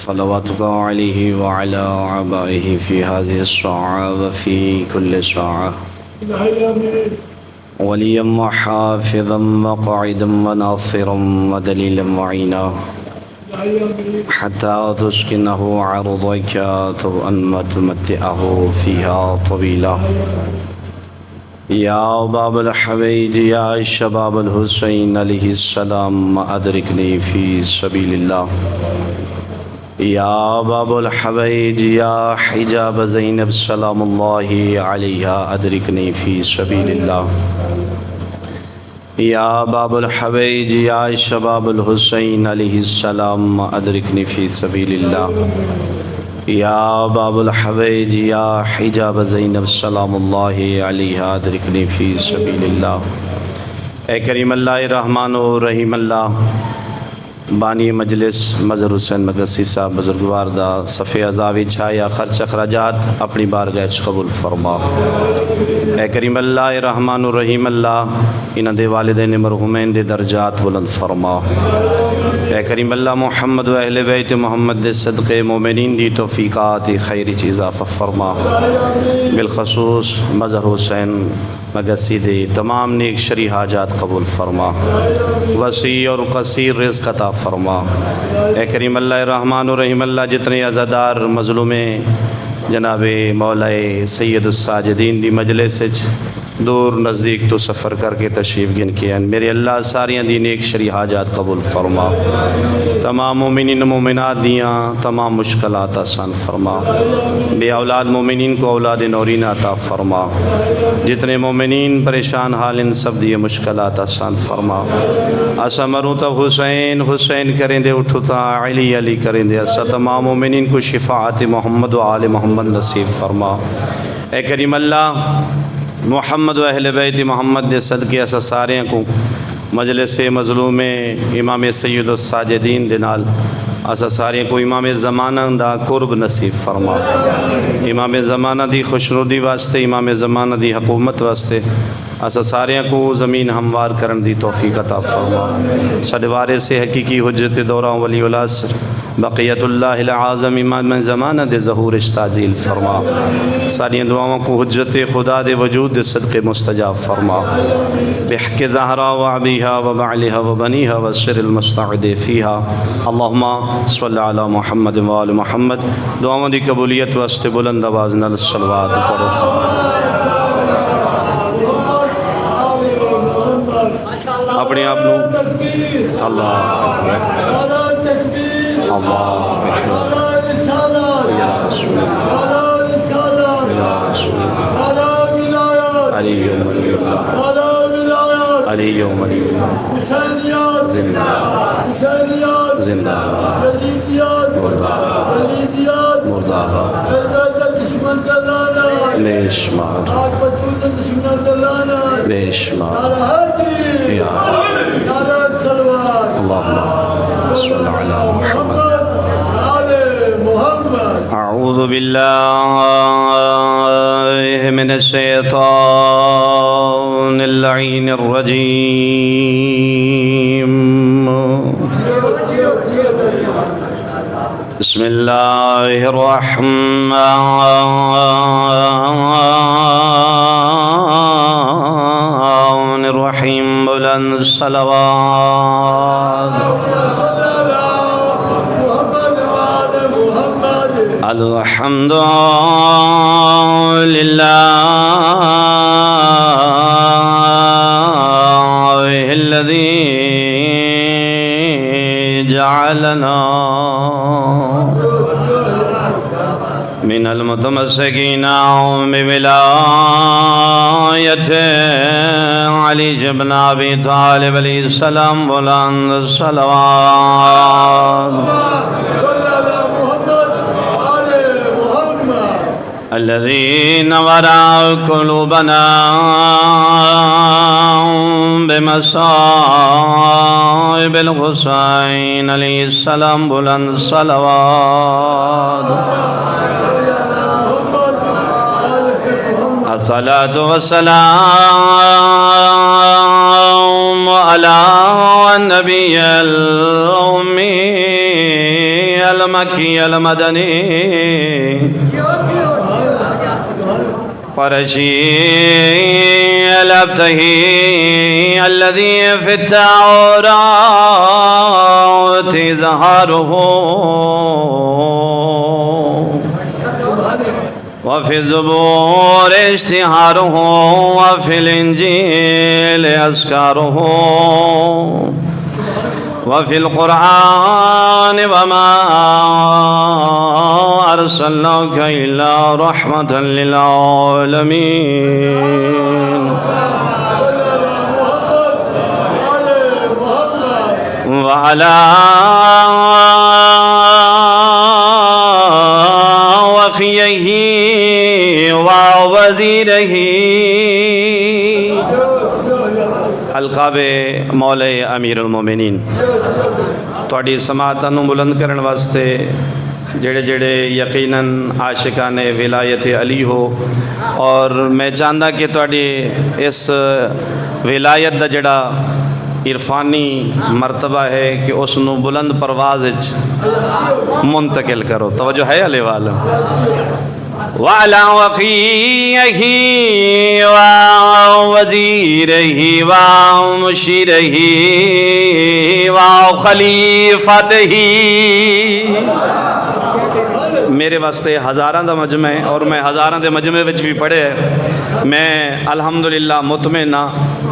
صلواتك عليه وعلى آبائه في هذه الساعة وفي كل ساعة وليا وحافظا وقاعدا وناصرا ودليلا معينا حتى تسكنه عرضك طوعا وتمتعه فيها طويلا. يا باب الحميد يا شباب الحسين عليه السلام أدركني في سبيل الله. يا باب الحميد يا حجاب زينب سلام الله عليها أدركني في سبيل الله. يا باب الحميد يا شباب الحسين عليه السلام أدركني في سبيل الله. يا باب الحميد يا حجاب زينب سلام الله عليها أدركني في سبيل الله. اے کریم اللہ رحمان و رحیم اللہ بانی مجلس مظہر حسین مگسی صاحب بزرگوار دا صفحہ عذابی چھایا خرچ اخراجات اپنی بارگاہ قبول فرما. اے کریم اللہ رحمان و رحیم اللہ انہاں دے والدین مرحومین دے درجات بلند فرما. اے کریم اللہ محمد و اہل بیت محمد دے صدقے مومنین دی توفیقات خیر چیز اضافہ فرما. بالخصوص مظہر حسین مگسی دے تمام نیک شرعی حاجات قبول فرما. وسیع اور قصیر رزق عطا فرما. اے کریم اللہ رحمان و رحیم اللہ جتنے عزادار مظلومیں جناب مولا سید الساجدین دی مجلس دور نزدیک تو سفر کر کے تشریف گن کے میرے اللہ ساریاں دی نیک شرعی حاجات قبول فرما. تمام مومنین مومنات دیاں تمام مشکلات آسان فرما. بے اولاد مومنین کو اولاد نورین عطا فرما. جتنے مومنین پریشان حال ان سب دیے مشکلات آسان فرما. اسا مروں تو حسین حسین کریں دے اٹھتا علی علی کریں دے اسا تمام مومنین کو شفاعت محمد و آل محمد نصیب فرما. اے کریم اللہ محمد و اہل بیت محمد دے صدقے اسا سارے کو مجلس مظلوم امام سید الساجدین دے نال اسا سارے کو امام زمانہ دا قرب نصیب فرما. امام زمانہ دی خوشنودی واسطے امام زمانہ دی حکومت واسطے اسا سارے کو زمین ہموار کرن دی توفیق عطا فرما. صدوارے سے حقیقی حجت دورہ ولی العصر بقیت اللہ العظم امام زمانہ دے ظہور تعجیل فرما. ساری دعاؤں کو حجت خدا دے وجود دے صدقے مستجاب فرما. بحق زہرا و عبیہا و بعلہا و بنیہا و سر المستعد فیہا. اللہم صلی علی محمد و آل محمد. دعاؤں دی قبولیت واسطے بلند آواز نال صلوات پڑھو. اپنے آپ نو اللہ اکبر اللہ اکبر یا رسول اللہ یا رسول اللہ علی ولی اللہ علی ولی اللہ زندہ زندہ مردہ آباد بے شمار بے شمار یا اللہم صلی علی محمد. اعوذ باللہ من الشیطان اللعین الرجیم. بسم اللہ الرحمن الرحیم. بلند صلوات. الحمد للہ الذی جعلنا من المتمسکین بولایت علی بن ابی طالب علیہ السلام. بلند صلوات. الذي نور قلوبنا بمصائب الحسين عليه السلام. بلند صلوات. الصلاة والسلام على النبي الأمي المکی المدنی قرشی الابتہی الذی فی التوراۃ ظہارہ وفي الزبور اشتهاره وفي الإنجيل أذكاره وفي القرآن وما أرسلناك إلا رحمة للعالمين وعلى وخيه ووزيره القاب مولا امیر المومنین تواڈی سماعتاں نوں بلند کرن واسطے جڑے جڑے یقیناً عاشقان ولایت علی ہو، اور میں چاہتا کہ تواڈی اس ولایت دا جڑا عرفانی مرتبہ ہے کہ اس نو بلند پرواز منتقل کرو. توجہ ہے علی والا. وعلى وقيه ووزيره ومشيره وخليفته. میرے واسطے ہزاراں دا مجمع ہے اور میں ہزاراں دے مجمع وچ بھی پڑھے ہے. میں الحمدللہ مطمئن ہاں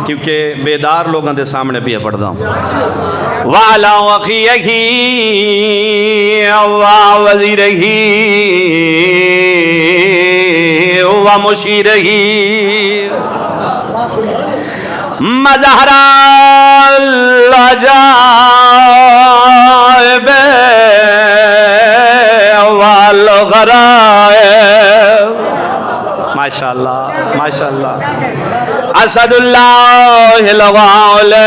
کیونکہ بیدار لوگوں دے سامنے بھی پڑھدا ہوں. وعلى وقيه ووزيره ومشيره مظہر العجائب والغرائب. ماشاءاللہ ماشاءاللہ. اسد اللہ الغالب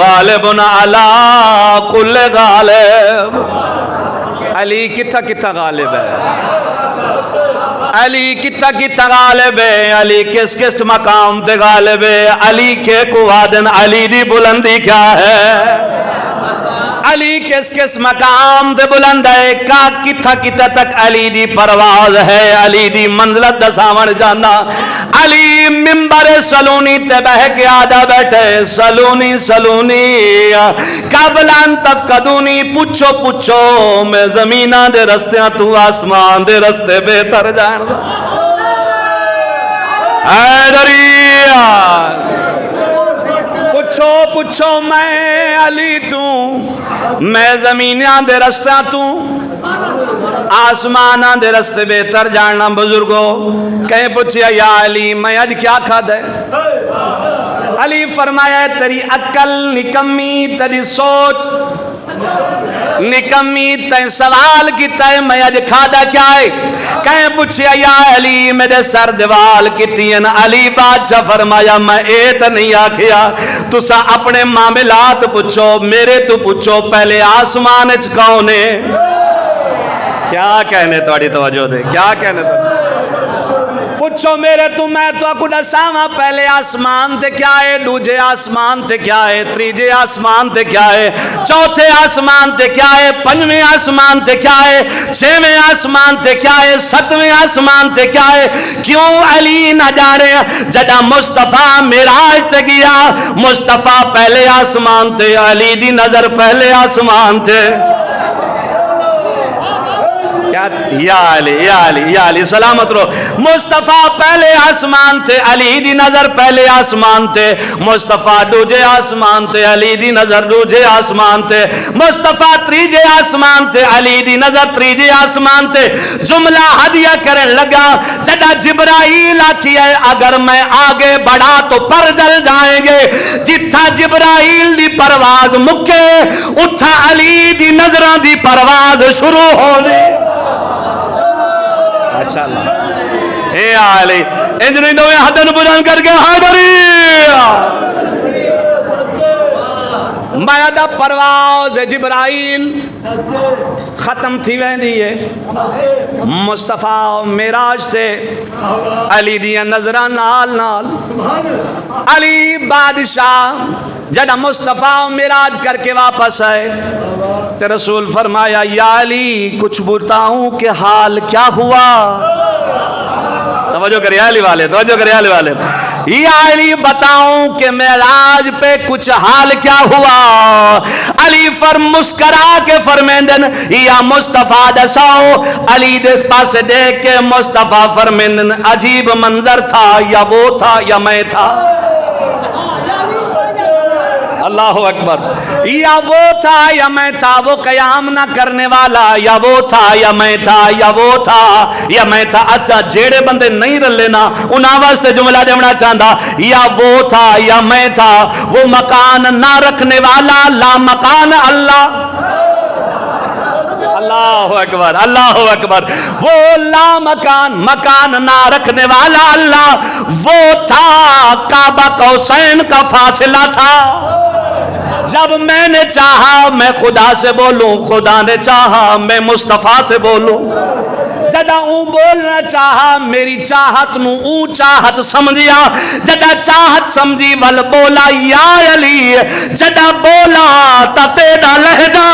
غالب علی کل غالب. علی کتھا کتھا غالب ہے؟ علی کتھا کتھا غالب ہے؟ علی کس کس مقام تے غالب ہے؟ علی کے قوادن علی دی بلندی کیا ہے؟ علی کس کس مقام تے بلند ہے؟ کا کتھا کتھا تک علی دی پرواز ہے؟ علی دی منزلت دساون جانا. علی ممبر سلونی تے بہ کے آدھا بیٹھے سلونی سلونی قبل ان تفقدونی. پوچھو پوچھو میں زمیناں دے رستیاں تو آسمان دے رستے بہتر جان دا. حیدریہ پوچھو پوچھو میں علی تو میں زمیناں دے رستیاں تو آسماناں دے رستے بہتر جاننا. بزرگو کہیں پوچھیا یا علی میں آج کیا کھا دے؟ علی فرمایا تیری عقل نکمی، تیری سوچ نکمی، تین سوال کیتا ہے میں آج کھادا کیا ہے؟ کہیں پوچھیا یا علی میرے سر دیوال کیتی ہیں. علی بادشاہ فرمایا میں ایت نہیں آکھیا، تسا اپنے معاملات پوچھو، میرے تو پوچھو پہلے آسمان اچ کون ہے؟ کیا کہنے تواڈی توجہ دے، کیا کہنے پوچھو میرے تو میں تو اکو دساواں پہلے آسمان تے کیا ہے، دوجے آسمان تے کیا ہے، تریجے آسمان تے کیا ہے، چوتھے آسمان تے کیا ہے، پنجویں آسمان تے کیا ہے، چھویں آسمان تے کیا ہے، ستویں آسمان تے کیا ہے. کیوں علی نہ جانے؟ جدا مصطفیٰ معراج تے گیا، مصطفیٰ پہلے آسمان تے، علی دی نظر پہلے آسمان تے. یا علی یا علی یا علی سلامت رو. مصطفیٰ پہلے آسمان تھے، علی دی نظر پہلے آسمان تھے. مصطفیٰ دوجے آسمان تھے، علی دی نظر دوجے آسمان تھے. مصطفیٰ تریجے آسمان تھے، علی دی نظر تریجے آسمان تھے. جملہ ہدیہ کرن لگا جدا جبرائیل آکھی ہے اگر میں آگے بڑھا تو پر جل جائیں گے. جتھا جبرائیل دی پرواز مکے اتھا علی دی نظران دی پرواز شروع ہو دی. ماشاءاللہ اے علی انجنی دوئے حدن بجان کر کے حیدری میدہ پرواز جبرائیل ختم تھی ویندی ہے مصطفیٰ معراج تے علی دیاں نظراں نال نال علی بادشاہ جڑا مصطفیٰ معراج کر کے واپس آئے تے رسول فرمایا یا علی کچھ بتاؤں کہ حال کیا ہوا؟ توجہ کرے علی والے، توجہ کرے علی والے، یا علی بتاؤں کہ معراج پہ کچھ حال کیا ہوا؟ علی مسکرا کے فرمیندن یا مصطفیٰ دساؤ۔ علی دس پاس دیکھ کے مصطفیٰ فرمیندن عجیب منظر تھا، یا وہ تھا یا میں تھا۔ اللہ اکبر، یا وہ تھا یا میں تھا، وہ قیام نہ کرنے والا، یا وہ تھا یا میں تھا، یا وہ تھا یا میں تھا۔ اچھا جیڑے بندے نہیں رلینا انہاں واسطے جملہ دیونا چاہتا، یا وہ تھا یا میں تھا، وہ مکان نہ رکھنے والا لا مکان اللہ۔ اللہ اکبر، اللہ اکبر، وہ لا مکان نہ رکھنے والا اللہ، وہ تھا کعبہ قوسین کا فاصلہ تھا۔ جب میں نے چاہا میں خدا سے بولوں، خدا نے چاہا میں مصطفیٰ سے بولوں۔ جدا اون بولنا چاہا میری چاہت نو اون چاہت سمجھیا، جدا چاہت سمجھی ول بولا یا علی، جدا بولا تا تیرا لہجہ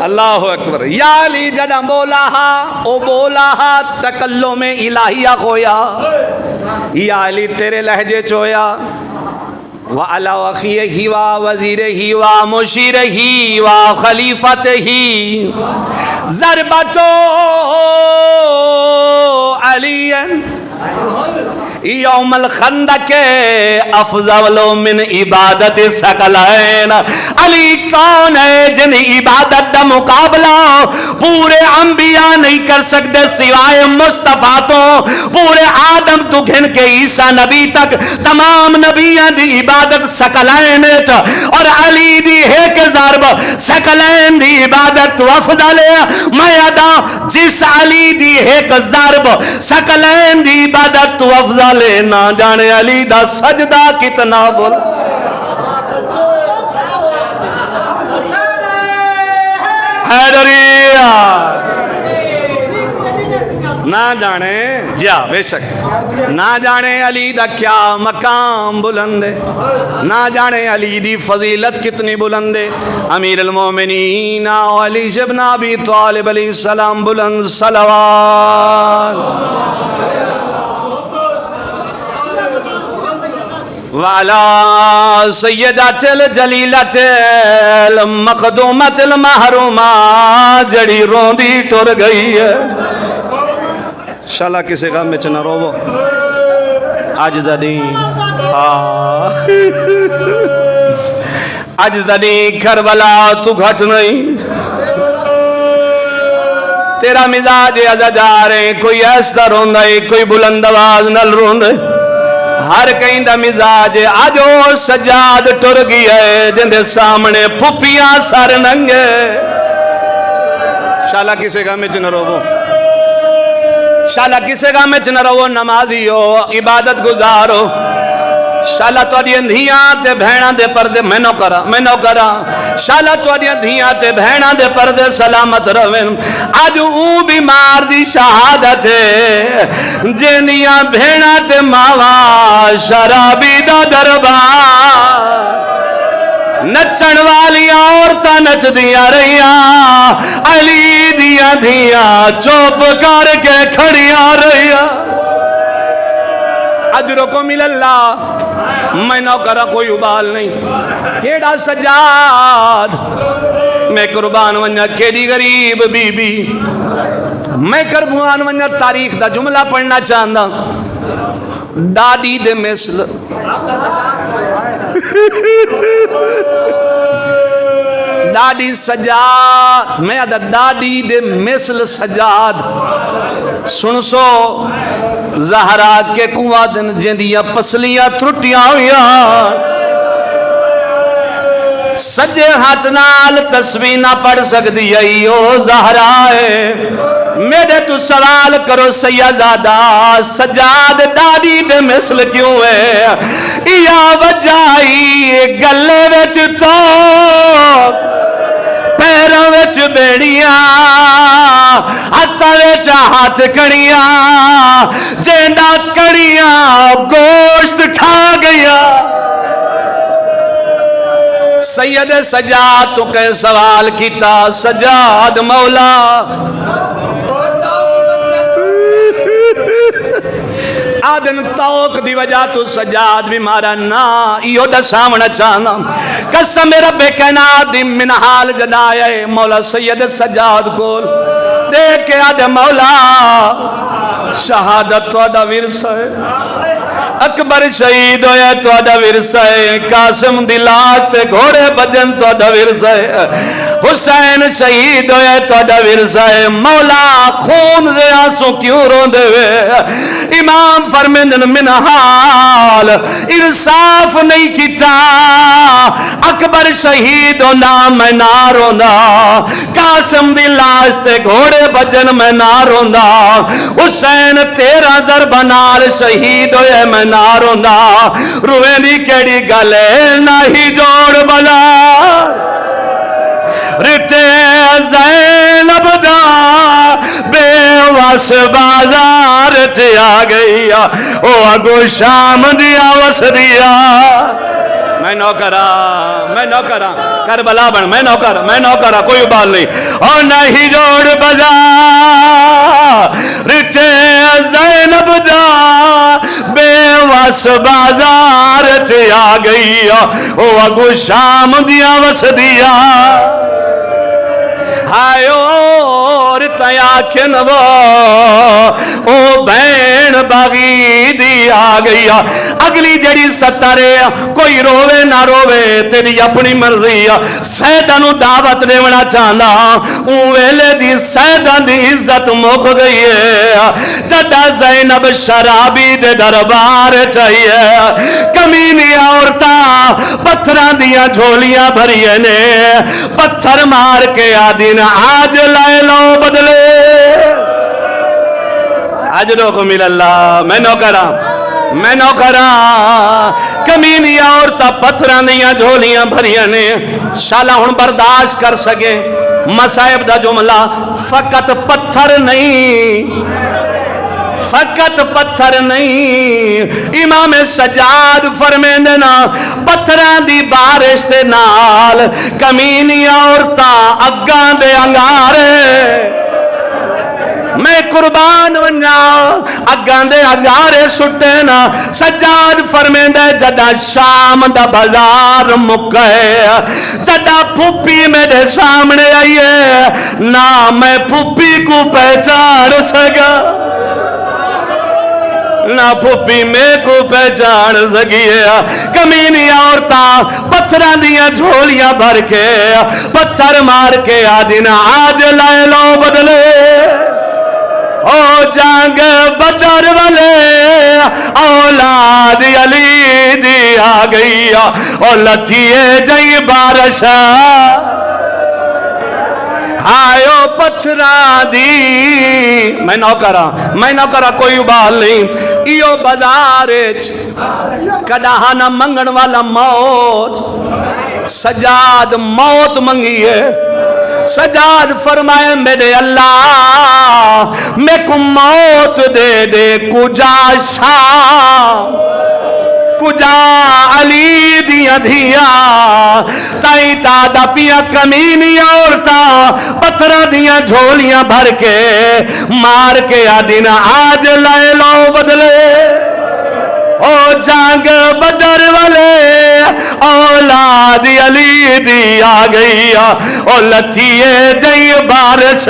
اللہ اکبر، یا علی جڑا بولا ہا او بولا ہا تکلم الہیہ کھویا، یا علی تیرے لہجے چویا، وعلا وخیہ و وزیرہ و مشیرہ و خلیفتہ ضربتو علی یوم الخندق افضل من عبادت ثقلین۔ علی کون ہے جن عبادت دا مقابلہ پورے انبیاء نہیں کر سکتے سوائے مصطفیٰ تو، پورے آدم تو گھن کے عیسیٰ نبی تک تمام نبیاں دی عبادت ثقلین، اور علی دی ایک ضرب ثقلین دی عبادت تو افضل ہے۔ میں ادا جس علی دی ایک ضرب ثقلین دی عبادت تو افضل، نہ جانے علی دا سجدہ کتنا بول، حیدریہ نہ جانے جا بے شک، نہ جانے علی دا کیا مقام بلند ہے، نہ جانے علی دی فضیلت کتنی بلند ہے۔ امیر المومنین علی بن ابی طالب علیہ السلام بلند صلوات وعلا سیدات الجلیلت المخدومت المحرومہ، جڑی روندی ٹر گئی ہے۔ شالا کسی غم میں چنہ رو آج دنی آج دنی کربلا تو گھٹ نہیں، تیرا مزاج ازجارے، کوئی ایسا روندہ ہے، کوئی بلند آواز نل روندے، ہر کہیں دا مزاج آجو سجاد ٹر گئی ہے، جندے سامنے پھپیاں سر ننگے۔ شالا کسے گا میں چنہ رو، شالا کسے گا میں چنہ رو، نمازی ہو عبادت گزارو، شالا تو اڈیاں دھیاں تے بھیڑاں دے پردے میں نو کرا، شالا تو اڈیاں دھیاں تے بھیڑاں دے پردے سلامت روین۔ آج اون بیمار دی شہادت ہے، جنیاں بھیڑاں تے ماوا شرابی دا دربار، نچن والی عورتاں نچ دیاں رہیاں، علی دیاں دھیاں چوپ کر کے کھڑیاں رہیاں۔ اجرکم اللہ، میں نہ کرا کوئی ابال نہیں، کیڑا سجاد میں قربان ونجا، کیڑی غریب بی بی میں قربان ونجا۔ تاریخ دا جملہ پڑھنا چاہتا، ڈاڈی دے مثل ڈاڈی سجاد، میں ادا ڈاڈی دے مثل سجاد سن سو زہرا کے کنواں دن جندیاں پسلیاں ترٹیاں ہویاں، سجے ہاتھ نال تسبیح نہ پڑھ سکدی ائی او زہرا ہے، میرے تو سوال کرو سیدزادہ سجاد دادی دے مثل کیوں ہے یا وجائی گلے وچ تو پیروں وچ بیڑیاں ہاتھاں وچ ہاتھ کڑیاں جیندا کڑیاں گوشت کھا گیا سید سجاد تو کہ سوال کیتا سجاد مولا آدن توق دی وجہ تو سجاد بھی مارا نا ایو دا سامنا چاہنا قسم رب کائنات دی من حال جدایا ہے مولا سید سجاد کول دیکھ کے آدھے مولا شہادت تو آدھا ورثہ ہے اکبر شہید ہویا تو آدھا ورثہ ہے قاسم دلات تے گھوڑے بجن تو آدھا ورثہ ہے حسین شہید ہویا تو آدھا ورثہ ہے مولا خون دے آنسو کیوں رون دے وے امام فرمندن من حال انصاف نہیں کیتا اکبر شہید ہونا میں نہ رونا قاسم دلات تے گھوڑے بجن میں نہ رونا حسین تیرا ضرب نال شہید ہویا میں نہ رونا روے دی کیڑی گلے نہیں جوڑ بلا رتے زینب دا بے وس بازار چ آ گئی او اگو شام دیا وس دیا میں نوکرا کربلا بن میں نوکرا کوئی بال نہیں اور نہیں جوڑ بجا رتے زینب دا بے وس بازار چ آ گئی او اگو شام دیا وس دیا ہائیو رتیا کھن وہ او بین باغی دی آ گئی اگلی جڑی ستارے کوئی روے نہ روے تیری اپنی مرضی سیدہ نو دعوت دیونا چاہنا اون ویلے دی سیدہ دی عزت مک گئی ہے جدہ زینب شرابی دے دربار چاہیے کمینی عورتاں پتھران دیا جھولیاں بھریے نے پتھر مار کے آدین آج لائے لو بدلے اجرکم اللہ میں نوکرا کمینی عورتاں پتھران دیا جھولیاں بھریے نے شالا ہن برداشت کر سکے مصائب دا جملہ فقط پتھر نہیں امام سجاد فرمیندے نا پتھران دی بارش دے نال کمینی عورتاں اگاں دے انگارے میں قربان ونجا اگاں دے انگارے سٹے نا سجاد فرمیندے جدا شام دا بازار مکے جدا پھوپی میرے سامنے آئیے نا میں پھوپی کو پہچان سکا نہ پھوپی میں کو پہچان سکیے کمینی عورتاں پتھران دیا جھولیاں بھر کے پتھر مار کے آدین آج لائے لو بدلے او جنگ بدر والے اولاد علی دی آ گئی او لتھیے جئی بارشا آئیو پتھران دی میں نوکرا کوئی بال نہیں ایو بازارچ کڈاہانا منگن والا موت سجاد موت منگیے سجاد فرمائے میرے اللہ میں کو موت دے دے کجا شام کجا علی دیا دیا تائی دادا پیا کمینی عورتا پتھرہ دیا جھولیاں بھر کے مار کے آدین آج لائے لو بدلے او جنگ بدر والے اولاد علی دی آ گئی او لتھیے جئی بارش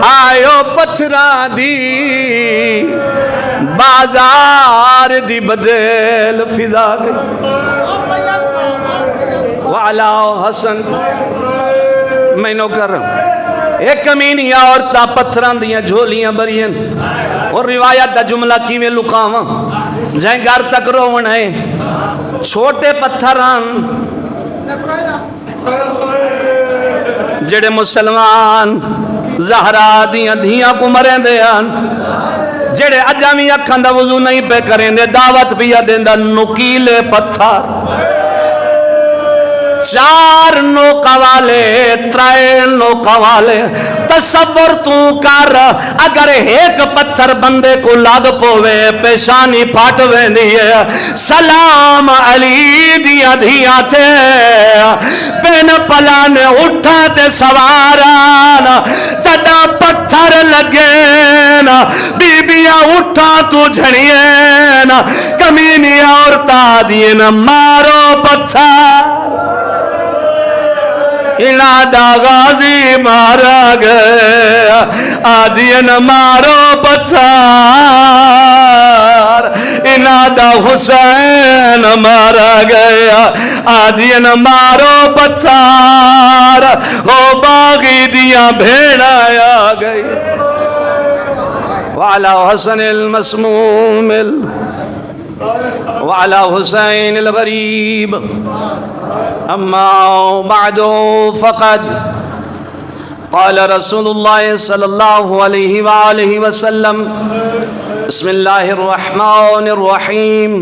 ہائیو پتھران دی بازار دی بدل فضا گئی وعلا حسن میں نو کر رہا ہوں ایک کمینی عورتاں پتھران دیاں جھولیاں بھریاں اور روایت دا جملہ کیویں لکاواں جائیں گھر تک روون ہے چھوٹے پتھران جڑے مسلمان زہرا دیاں دھیاں کو مریں دے ہیں، جڑے اجامی اکھاں دا وضو نہیں پہ کریں دے، دعوت پیا دیندہ نکیلے پتھر، 4 نوکا والے 3 نوکا والے، تصور تو کر اگر ایک پتھر بندے کو لگ پوے پیشانی پھٹ ویندی ہے۔ سلام علی دیا دھیا تھے بین پلانے اٹھا تے سواران، جدا پتھر لگین بی بیاں اٹھا تو جھڑیین، کمینی عورتہ دین مارو پتھر، انادا غازی مارا گیا، آدین مارو پتھر، انادا حسین مارا گیا، آدین مارو پتھر، ہو باغی دیا بھیڑا آ گئی، وعلا حسن المسموم وعلا حسین الغریب، اما بعد فقد قال رسول اللہ صلی اللہ علیہ وآلہ وسلم بسم اللہ الرحمن الرحیم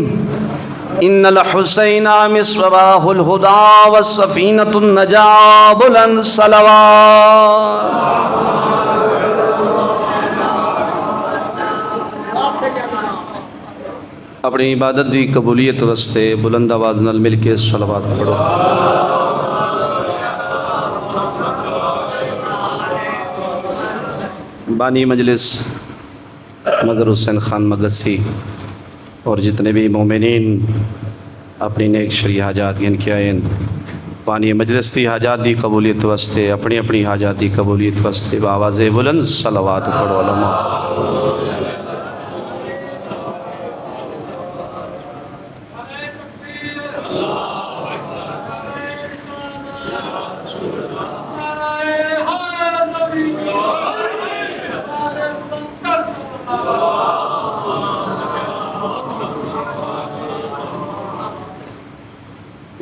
ان الحسین مصباح الہدى والسفینۃ النجاة بلند صلوات۔ اپنی عبادت دی قبولیت واسطے بلند آواز نال مل کے صلوات پڑھو۔ بانی مجلس مظہر حسین خان مگسی اور جتنے بھی مومنین اپنی نیک شرعی حاجات گن کے آئین، بانی مجلس دی حاجات دی قبولیت واسطے اپنی اپنی حاجات دی قبولیت واسطے بآواز بلند صلوات پڑھو۔ علماء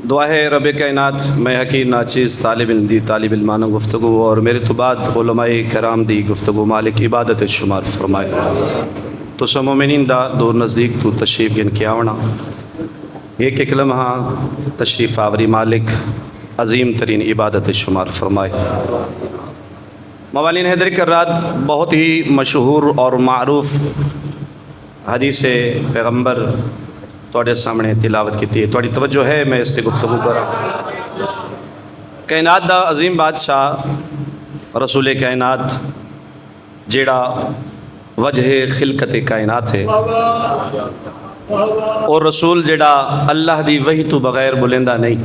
دعا ہے رب کائنات میں حقیر ناچیز طالب علم دی طالب علمانہ گفتگو اور میرے تو بعد علماء کرام دی گفتگو مالک عبادت شمار فرمائے۔ تو سو مومنین دا دور نزدیک تو تشریف گن کے آونا، ایک ایک لمحہ تشریف آوری مالک عظیم ترین عبادت شمار فرمائے۔ موالین حیدر کرات بہت ہی مشہور اور معروف حدیث پیغمبر توڑے سامنے تلاوت کی تھی، توڑی توجہ ہے میں اس سے گفتگو کرا۔ کائنات دا عظیم بادشاہ رسول کائنات جیڑا وجہ خلقت کائنات ہے، اور رسول جیڑا اللہ دی وحی تو بغیر بلندہ نہیں،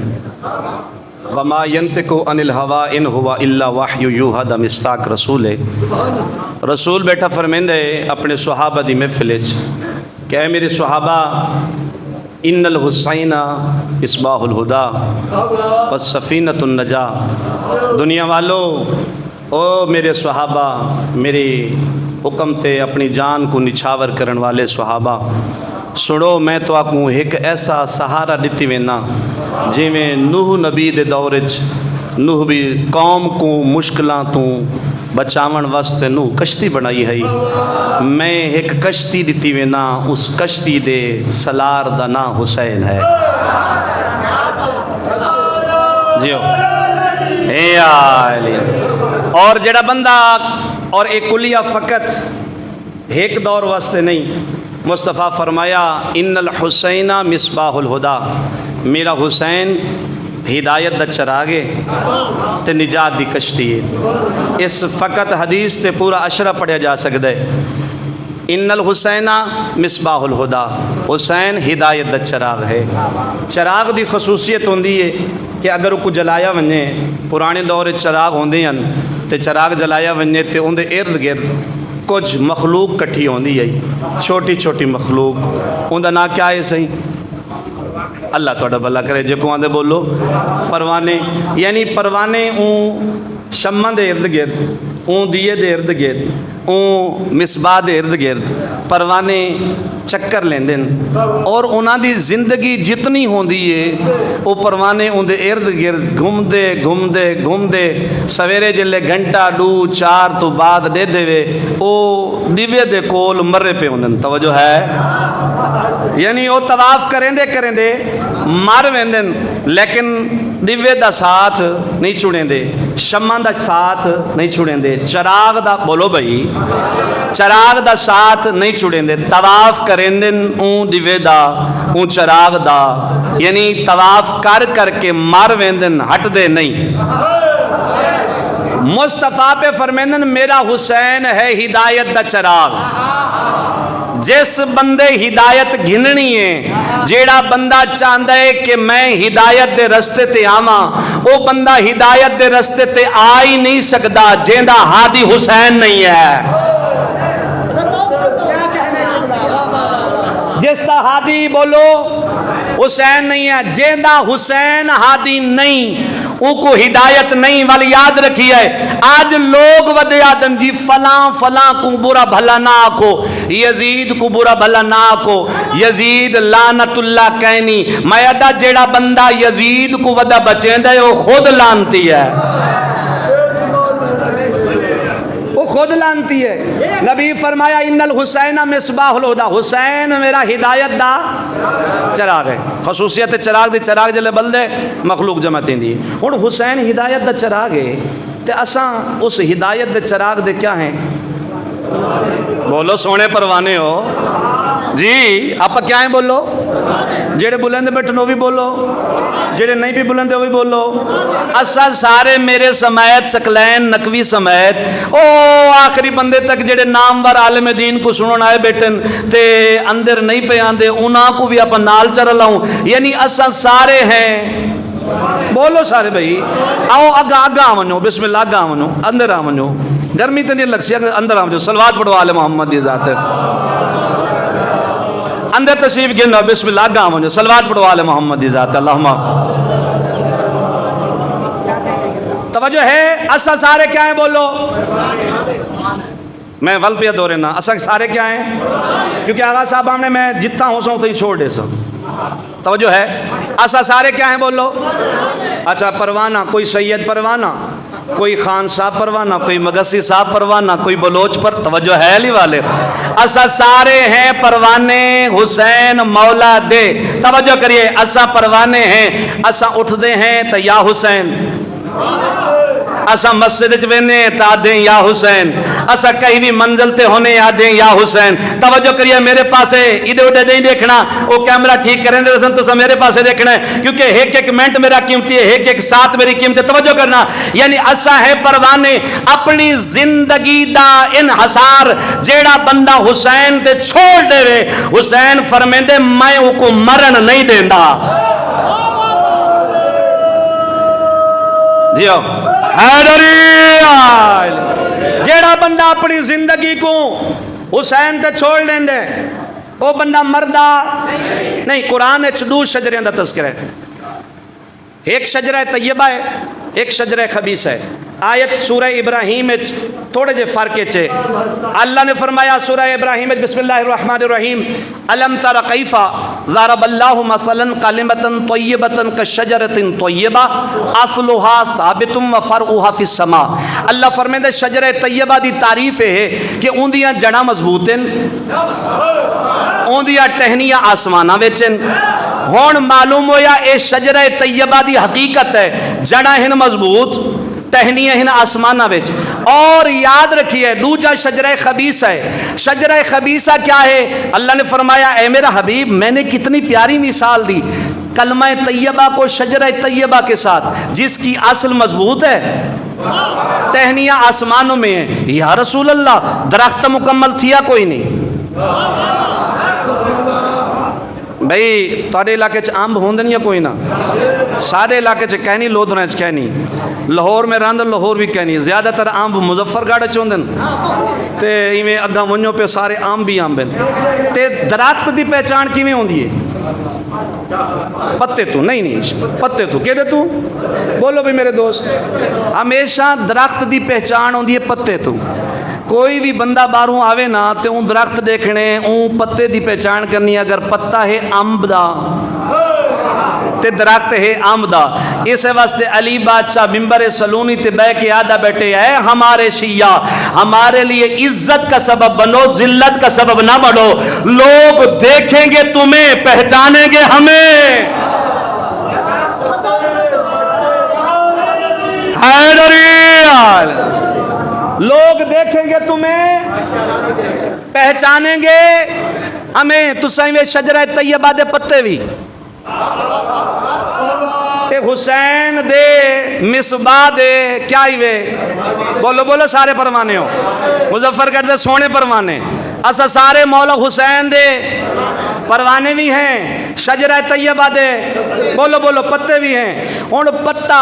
وما ینطق عن الہوا ان ہوا الا وحی یوحی دا مستاق رسول ہے۔ رسول بیٹھا فرمیندے اپنے صحابہ دی محفل وچ کہ اے میرے صحابہ، ان الحسین مصباح الہدى والسفینۃ النجاة، دنیا والو او میرے صحابہ، میرے حکم تے اپنی جان کو نچھاور کرن والے صحابہ، سنو میں تو آکوں ایک ایسا سہارا دیتی وینا جی میں نوح نبی دے دورج نوح بھی قوم کو مشکلاں تو بچاون واسطے نوح کشتی بنائی ہے، میں ایک کشتی دیتی وینا، اس کشتی دے سلار دا نام حسین ہے۔ جیو اے آلی اور جڑا بندہ اور ایک کلیہ فقط ایک دور واسطے نہیں، مصطفیٰ فرمایا ان الحسین مصباح الہدى، میرا حسین ہدایت دا چراغے تے نجات دی کشتی ہے۔ اس فقط حدیث تے پورا اشرہ پڑھیا جا سکتا ہے۔ ان الحسین مصباح الہدى، حسین ہدایت دا چراغ ہے۔ چراغ دی خصوصیت ہوندی ہے کہ اگر کو جلایا ونجے، پرانے دور چراغ ہوندے ہیں تے چراغ جلایا ونجے تے اندے ارد گرد کچھ مخلوق کٹھی ہوندی ہے، چھوٹی چھوٹی مخلوق، اندہ نا کیا ہے صحیح؟ اللہ توڑا بھلا کرے جے کو آندے بولو پروانے، یعنی پروانے اون شمع دے ارد گرد، اون دیئے دے ارد گرد، مصباح دے ارد گرد پروانے چکر لیندے اور انہاں دی زندگی جتنی ہوندی ہے وہ پروانے ان دے ارد گرد گھومدے سویرے جلے گھنٹہ 2-4 تو بعد دے وے او دیوے دے کول مرے پہ ہوندن. توجہ ہے؟ یعنی وہ طواف کریں دے مر ویندن لیکن دیوے دا ساتھ نہیں چھوڑیں دے, شمع دا ساتھ نہیں چھوڑیں دے, چراغ دا بولو بھائی چراغ دا ساتھ نہیں چھوڑیں دے. طواف کریں دن اون دیوے دا اون چراغ دا, یعنی طواف کر کے مر ویندن ہٹ دے نہیں. مصطفیٰ پہ فرمیندن میرا حسین ہے ہدایت دا چراغ. جس بندے ہدایت گھننی ہے, جیڑا بندہ چاہتا ہے کہ میں ہدایت دے رستے تے آواں, وہ بندہ ہدایت دے رستے تے آ ہی نہیں سکدا جیندا ہادی حسین نہیں ہے. جس دا ہادی بولو حسین نہیں ہے, جیندا حسین ہادی نہیں ان کو ہدایت نہیں. والی یاد رکھی ہے آج لوگ ودے آدن جی فلاں کو برا بھلا نہ آکھو, یزید کو برا بھلا نہ آکھو, یزید لعنت اللہ کہنی. میں ادا جیڑا بندہ یزید کو ودا بچین دے وہ خود لانتی ہے, وہ خود لانتی ہے. نبی فرمایا ان الحسین مصباح الہدی, حسین میرا ہدایت دا چراغ ہے. خصوصیت چراغ دی چراغ جلے بلدے مخلوق جمع تیندی. اور حسین ہدایت دا چراغ ہے تے اساں اس ہدایت دے چراغ دے کیا ہیں؟ بولو سونے پروانے ہو جی. آپ کیا ہیں بولو؟ جڑے بلند بیٹھن وہ بھی بولو, جڑے نہیں بھی بلند وہ بھی بولو. اسا سارے میرے سمیت سکلین نقوی سمیت او آخری بندے تک جڑے نامور عالم دین کو سنن آئے بیٹھن تے اندر نہیں پہ آندے انہاں کو بھی اپا نال چل لاؤں. یعنی اسا سارے ہیں بولو سارے بھائی. آؤ اگا آمنو, بسم اللہ اگا آمنو, اندر آمنو, گرمی تو نہیں لگ سی, اندر آمنو. صلوات پڑھو آل محمد دی ذات اندر تشریف گن. بسم اللہ اگا آمنو, صلوات پڑھو آل محمد دی ذات. اللہم توجہ ہے. اسا سارے کیا ہیں بولو؟ میں ول پہ دورے نا, اسا سارے کیا ہیں؟ کیونکہ آغا صاحب ہم نے میں جتنا ہو سوں تو ہی چھوڑ دے سوں. توجہ ہے. اسا سارے کیا ہیں بولو؟ اچھا پروانہ, کوئی سید پروانہ, کوئی خان صاحب پروانہ, کوئی مگسی صاحب پروانہ, کوئی بلوچ پر. توجہ ہے علی والے. اسا سارے ہیں پروانے حسین مولا دے. توجہ کریے, اسا پروانے ہیں. اسا اٹھ دے ہیں تو یا حسین, اسا مسجد چوینے تا دیں یا حسین, اسا کہیں بھی منزل تے ہونے یا دیں یا حسین. توجہ کریے میرے پاسے ادھے اڈے نہیں دیکھنا, وہ کیمرہ ٹھیک کریں دے تو سا میرے پاسے دیکھنا ہے کیونکہ ایک منٹ میرا قیمتی ہے, ایک ساتھ میری قیمت ہے. توجہ کرنا. یعنی اسا ہے پروانے اپنی زندگی دا انحصار جیڑا بندہ حسین تے چھوڑ دے وے, حسین فرمیندے میں ان کو مرن نہیں دیندا. جیو جیڑا بندہ اپنی زندگی کو حسین تے چھوڑ لیں دے وہ بندہ مردہ نہیں. قرآن دو شجرے دا تذکرہ ہے, ایک شجرہ طیبہ ہے, ایک شجرہ خبیث ہے. آیت سورہ ابراہیم تھوڑے جے فرق چھے. اللہ نے فرمایا سورہ ابراہیم بسم اللہ الرحمن الرحیم الم تر کیف ضرب اللہ مثلا کلمۃ طیبۃ کشجرۃ طیبہ اصلها ثابت وفرعها فی السماء. اللہ فرمائے شجرہ طیبہ دی تعریف ہے کہ اندیاں جڑاں مضبوط ہیں, اندیاں ٹہنیاں آسماناں وچ ہیں. ہن معلوم ہویا اے شجرہ طیبہ دی حقیقت ہے, جڑاں ہیں مضبوط, ٹہنیاں ہیں آسمانہ وچ. اور یاد رکھیے دوجا شجرہ خبیثہ ہے. شجرہ خبیثہ کیا ہے؟ اللہ نے فرمایا اے میرا حبیب میں نے کتنی پیاری مثال دی کلمہ طیبہ کو شجرہ طیبہ کے ساتھ جس کی اصل مضبوط ہے, ٹہنیاں آسمانوں میں ہیں. یا رسول اللہ درخت مکمل تھیا کوئی نہیں. بھئی تھوڑے علاقے چ آمب ہوندن یا کوئی نہ؟ سارے علاقے چ کہنی لودھریں چ کہنی, لاہور میں راندن لاہور بھی کہنی. زیادہ تر آمب مظفر گڑھ چ ہوندن تے ایویں اگاں ونجو پہ سارے آمب بھی آمب ہیں. تے درخت دی پہچان کیویں ہوندی ہے؟ پتے تو نہیں پتے تو کہدے تو بولو بھی میرے دوست. ہمیشہ درخت دی پہچان ہوندی ہے پتے تو. کوئی بھی بندہ باہروں آوے نا تے اون درخت دیکھنے اون پتے دی پہچان کرنی، اگر پتا ہے امب دا تے درخت ہے امب دا۔ اس واسطے علی بادشاہ ممبر سلونی تے بہ کے آدھا بیٹھے اے ہمارے شیعہ، ہمارے لیے عزت کا سبب بنو، ذلت کا سبب نہ بنو۔ لوگ دیکھیں گے تمہیں، پہچانیں گے ہمیں۔ لوگ دیکھیں گے تمہیں، پہچانیں گے ہمیں۔ تو سائیں شجرہ طیبہ دے پتے بھی تے حسین دے مصباح دے کیا ہی وے، بولو بولو سارے پروانے ہو، مظفر گڑھ دے سونے پروانے، اسا سارے مولا حسین دے پروانے بھی ہیں، شجرہ طیبہ دے بولو بولو پتے بھی ہیں۔ اور پتا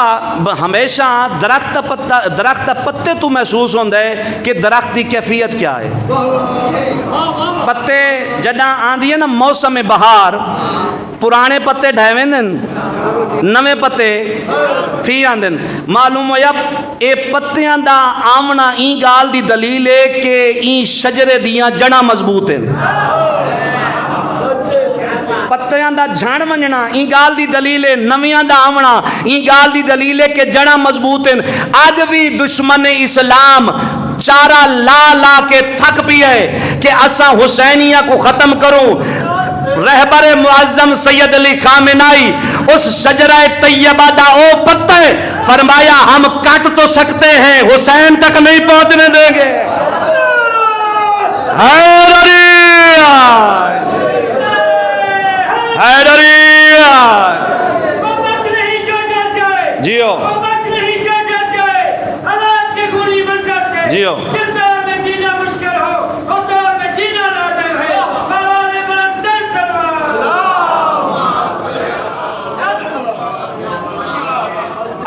ہمیشہ درخت پتے تو محسوس ہوندے کہ درخت دی کیفیت کیا ہے۔ پتے جڈاں آندی ہے نا موسم بہار، پرانے پتے ڈھائیویں دن، نویں پتے تھی آندن، معلوم ہویا اے پتیاں دا آمنا این گال دی دلیل ہے کہ این شجرے دیاں جڑاں مضبوط ہیں۔ پتیاں دا جھڑ ونجنا این گال دی دلیل ہے، نویاں دا آمنا این گال دی دلیل ہے کہ جڑاں مضبوط ہیں۔ آج بھی دشمن اسلام چارہ لا لا کے تھک بھی ہے کہ اساں حسینیہ کو ختم کروں۔ رہبر معظم سید علی خامنائی اس شجرہ طیبہ دا او پتے فرمایا ہم کٹ تو سکتے ہیں، حسین تک نہیں پہنچنے دیں گے۔ جیو جیو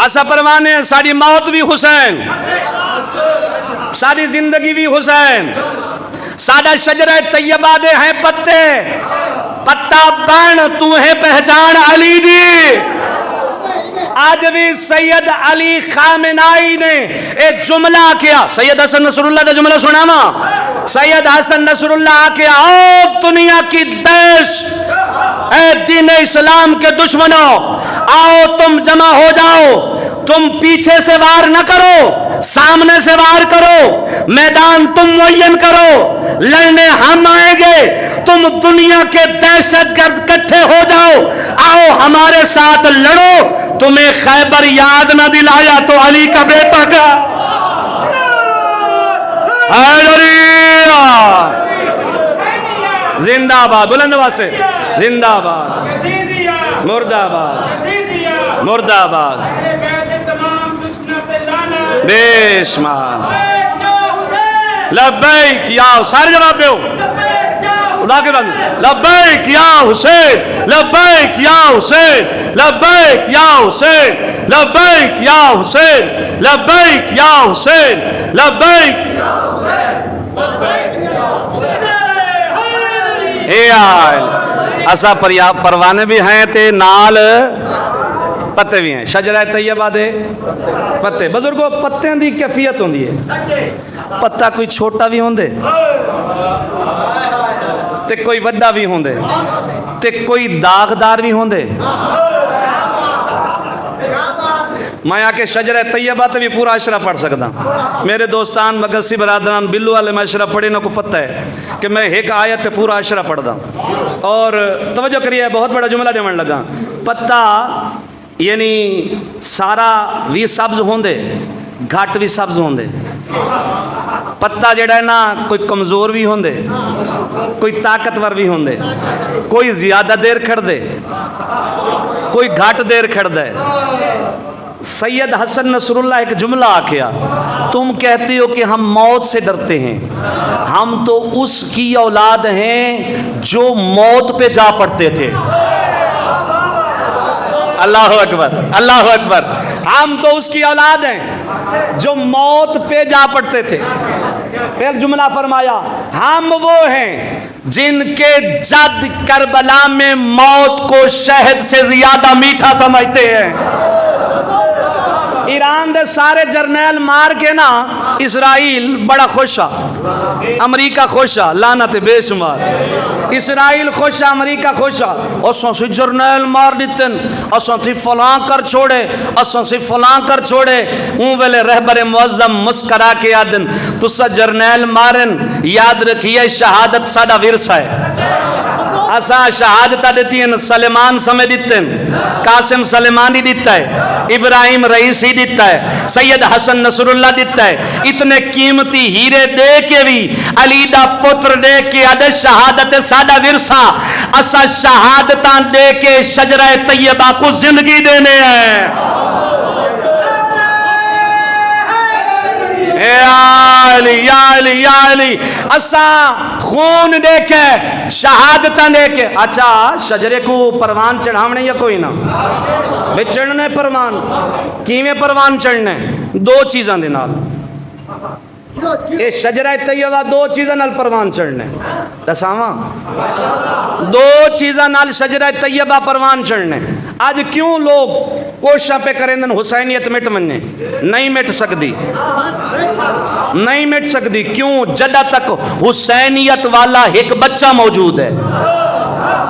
اسا پروانے ساری موت بھی حسین، ساری زندگی بھی حسین، سادہ شجرہ طیبہ دے ہیں پتے، پتا بن تو ہے پہچان علی دی۔ آج بھی سید علی خامنائی نے ایک جملہ کیا، سید حسن نصر اللہ دا جملہ سنا ما، سید حسن نصر اللہ کیا، او دنیا کی دیش، اے دین اسلام کے دشمنوں، آؤ تم جمع ہو جاؤ، تم پیچھے سے وار نہ کرو، سامنے سے وار کرو، میدان تم معین کرو، لڑنے ہم آئیں گے، تم دنیا کے دہشت گرد کٹھے ہو جاؤ، آؤ ہمارے ساتھ لڑو۔ تمہیں خیبر یاد نہ دلایا تو علی کا بیٹا کا زندہ آباد، بلند آواز سے زندہ آباد، مردہ آباد، مردہ آباد، بے شمار لبیک یا سارے جواب دو خدا کے بندے، لبیک یا حسین، لبیک یا حسین، لبیک یا حسین، لبیک یا حسین، لبیک یا حسین، لبیک یا حسین۔ اے آئل اسا پروانے بھی ہیں تے نال پتے بھی ہیں، شجرہ طیبہ دے پتے۔ بزرگوں پتیاں دی کیفیت ہوندی ہے، پتا کوئی چھوٹا بھی ہوندے تے کوئی وڈا بھی ہوندے تے کوئی داغدار بھی ہوندے۔ میں آکے شجرہ طیبہ تے بھی پورا عشرہ پڑھ سکتا، میرے دوستان مگسی برادران بلو والے میں عشرہ پڑھے نہ کو پتہ ہے کہ میں ایک آیت تے پورا عشرہ پڑھ دا۔ اور توجہ کریے، بہت بڑا جملہ دیوان لگا، پتہ یعنی سارا بھی سبز ہوندے، گھٹ بھی سبز ہوندے، پتہ جڑا ہے نا کوئی کمزور بھی ہوندے، کوئی طاقتور بھی ہوندے، کوئی زیادہ دیر کھڑ دے، کوئی گھٹ دیر کھڑ دے۔ سید حسن نصر اللہ ایک جملہ آکھیا، تم کہتے ہو کہ ہم موت سے ڈرتے ہیں، ہم تو اس کی اولاد ہیں جو موت پہ جا پڑتے تھے۔ اللہ اکبر، اللہ اکبر، ہم تو اس کی اولاد ہیں جو موت پہ جا پڑتے تھے۔ پھر جملہ فرمایا، ہم وہ ہیں جن کے جد کربلا میں موت کو شہد سے زیادہ میٹھا سمجھتے ہیں۔ ایران دے سارے جرنیل مار کے نا اسرائیل بڑا خوش آ، امریکہ خوش آ، لعنت بے شمار، اسرائیل خوش آ، امریکہ خوش آ، اساں سے جرنیل مار دیتن، اساں سے فلاں کر چھوڑے، اساں سے فلاں کر چھوڑے، اون ویلے رہبر معظم مسکرا کے آدن تسا جرنیل مارن، یاد رکھیے شہادت ساڈا ورثہ ہے، اسا شہادتہ دیتی ہیں، سلیمان سمے دیتے ہیں، قاسم سلیمانی دیتا ہے، ابراہیم رئیسی دیتا ہے، سید حسن نصر اللہ دیتا ہے، اتنے قیمتی ہیرے دے کے بھی علی دا پتر دے کے آدھے شہادت سادہ ورثہ، اسا شہادتان دے کے شجرہ طیبہ کو زندگی دینے ہیں، یا علی یا علی یا علی، اسا خون دے کے شہادتہ دے کے، اچھا شجرے کو پروان چڑھاونے یا کوئی نہ بے چڑھنے پروان، کیویں پروان چڑھنے؟ دو چیزاں دے نال، اے شجرہ طیبہ دو چیزاں نال پروان چڑھنے، دساواں دو چیزاں نال شجرہ طیبہ پروان چڑھنے۔ آج کیوں لوگ کوشاں پہ کریں دن حسینیت مٹ مننے؟ نہیں مٹ سکتی، نہیں مٹ سکتی، کیوں؟ جدہ تک حسینیت والا ایک بچہ موجود ہے،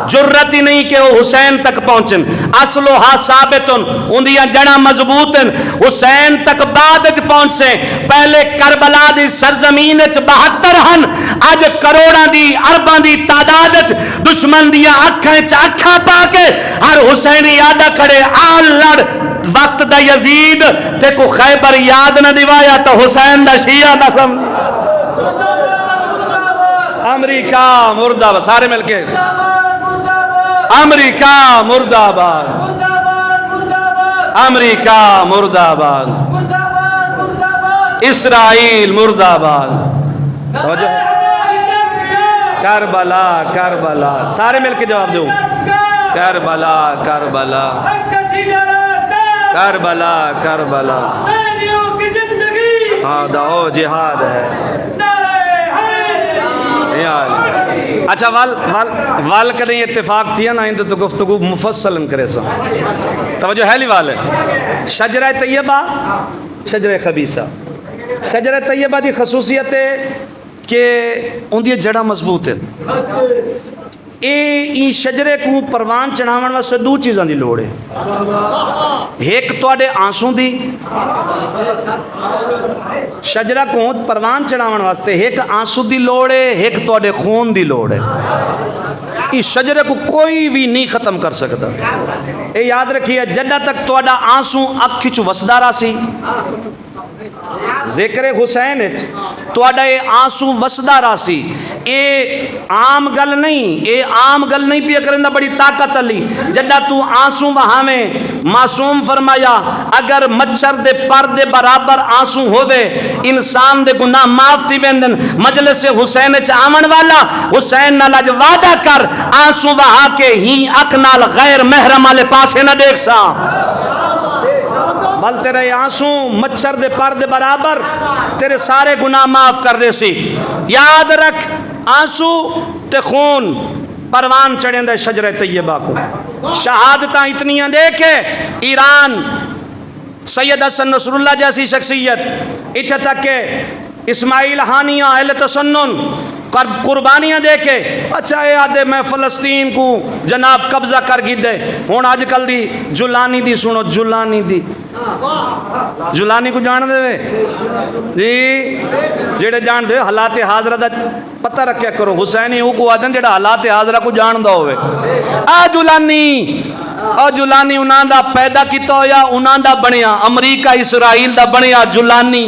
جرت ہی نہیں کہ وہ حسین تک پہنچن، اصلها ثابتن، اندیاں جڑا مضبوطن، حسین تک بعد پہنچے، پہلے کربلا دی سرزمین 72 ہن، آج کروڑاں دی ارباں دی تعداد دشمن دیا اکھاں پا کے ہر حسینی یادہ کھڑے آل لڑ، وقت دا یزید تے کو خیبر یاد نہ دیوایا تو حسین دا شیعہ نہ سمجھ، امریکہ مردہ آباد، سارے مل کے امریکہ مردہ آباد، امریکہ مردہ آباد، اسرائیل مردہ آباد، کربلا کربلا، سارے مل کے جواب دو، کربلا کربلا کربلا کربلا، ہاں دعو جہاد ہے، اچھا وال کریں اتفاق تھی نا تو گفتگو مفصل کرے سا، توجہ ہے لی وال ہے، شجرہ طیبہ شجرہ خبیثہ، شجرہ طیبہ دی خصوصیت ہے کہ ان دی جڑا مضبوط ہے، این شجرے کو پروان چڑھاون واسطے دو چیزاں دی لوڑ ہے، ایک توڑے آنسوں دی، شجرہ کو پروان چڑھاون واسطے ایک آنسوں دی لوڑ ہے، ایک توڑے خون دی لوڑ ہے، اس شجرے کو کوئی بھی نہیں ختم کر سکتا، اے یاد رکھیے جدہ تک توڑا آنسوں اکھی چو وسدارا سی، ذکر حسین توڑا اے آنسوں وسدارا سی، اے عام گل نہیں، اے عام گل نہیں پیا کرندہ بڑی طاقت علی، جدہ تو آنسوں وہاں میں معصوم فرمایا اگر مچھر دے پر دے برابر آنسوں ہوئے انسان دے گناہ معاف تھی ویندن، مجلس حسین آمن والا حسین نال اج وعدہ کر آنسوں وہاں کے ہی اکنال غیر محرم والے پاسے نہ دیکھ سا، بل تیرے آنسوں مچھر دے پر دے برابر تیرے سارے گناہ معاف کر رہے سی، یاد رکھ آنسوں تے خون پروان چڑھیں دے شجرہ طیبہ کو، شہادتاں اتنیاں دیکھے، ایران سید حسن نصر اللہ جیسی شخصیت، اتھے تک کہ اسماعیل ہانیہ اہل تسنن قربانیاں دیکھے، اچھا اے آدھے میں فلسطین کو جناب قبضہ کر گی دے، ہون آج کل دی جولانی دی سنو، جولانی دی جولانی کو جان دے وے جی جیڑے جان دے حالات حاضرہ دا پتہ رکھیا کرو، حسینی ہو کو آدھن جیڑا حالات حاضرہ کو جان دا ہوئے، جولانی انہاں دا پیدا کیتا ہویا انہاں دا بنیا، امریکہ اسرائیل دا بنیا جولانی،